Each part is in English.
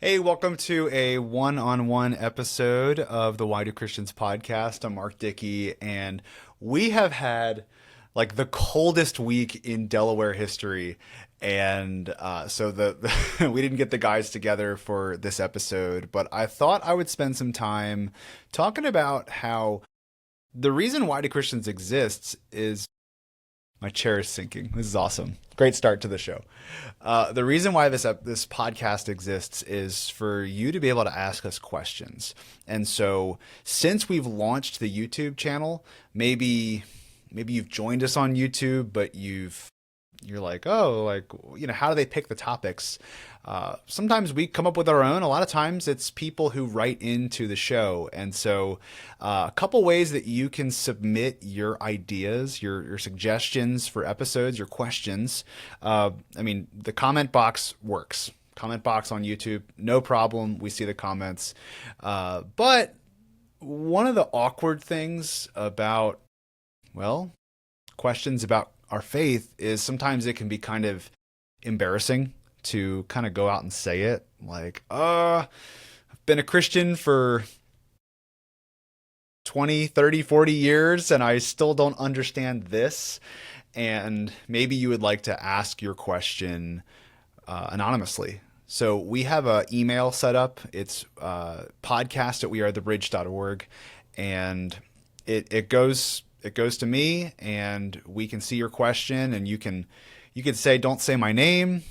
Hey, welcome to a one-on-one episode of the Why Do Christians podcast. I'm Mark Dickey, and we have had like the coldest week in Delaware history. And so we didn't get the guys together for this episode, but I thought I would spend some time talking about how the reason Why Do Christians exists is my chair is sinking. This is awesome. Great start to the show. The reason why this podcast exists is for you to be able to ask us questions. And so, since we've launched the YouTube channel, maybe you've joined us on YouTube, but you're like, oh, like, how do they pick the topics? Sometimes we come up with our own. A lot of times it's people who write into the show. And so a couple ways that you can submit your ideas, your suggestions for episodes, your questions. The comment box works. Comment box on YouTube, no problem. We see the comments. But one of the awkward things about, questions about our faith is sometimes it can be kind of embarrassing to kind of go out and say it. Like, I've been a Christian for 20, 30, 40 years and I still don't understand this. And maybe you would like to ask your question anonymously. So we have an email set up. It's podcast at wearethebridge.org. And it goes to me, and we can see your question, and you can say, don't say my name.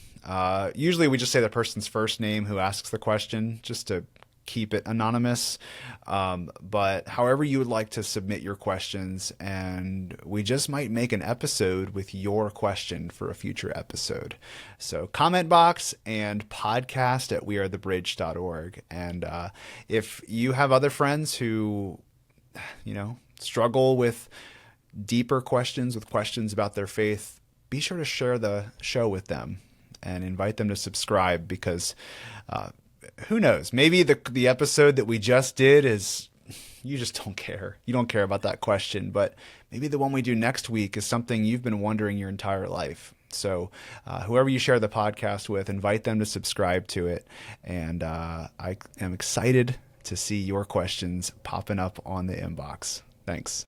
Usually we just say the person's first name who asks the question, just to keep it anonymous. But however you would like to submit your questions, and we just might make an episode with your question for a future episode. So comment box and podcast at wearethebridge.org. And if you have other friends who, struggle with deeper questions, with questions about their faith, be sure to share the show with them and invite them to subscribe, because who knows, maybe the episode that we just did is, you just don't care. You don't care about that question, but maybe the one we do next week is something you've been wondering your entire life. So whoever you share the podcast with, invite them to subscribe to it. And I am excited to see your questions popping up on the inbox. Thanks.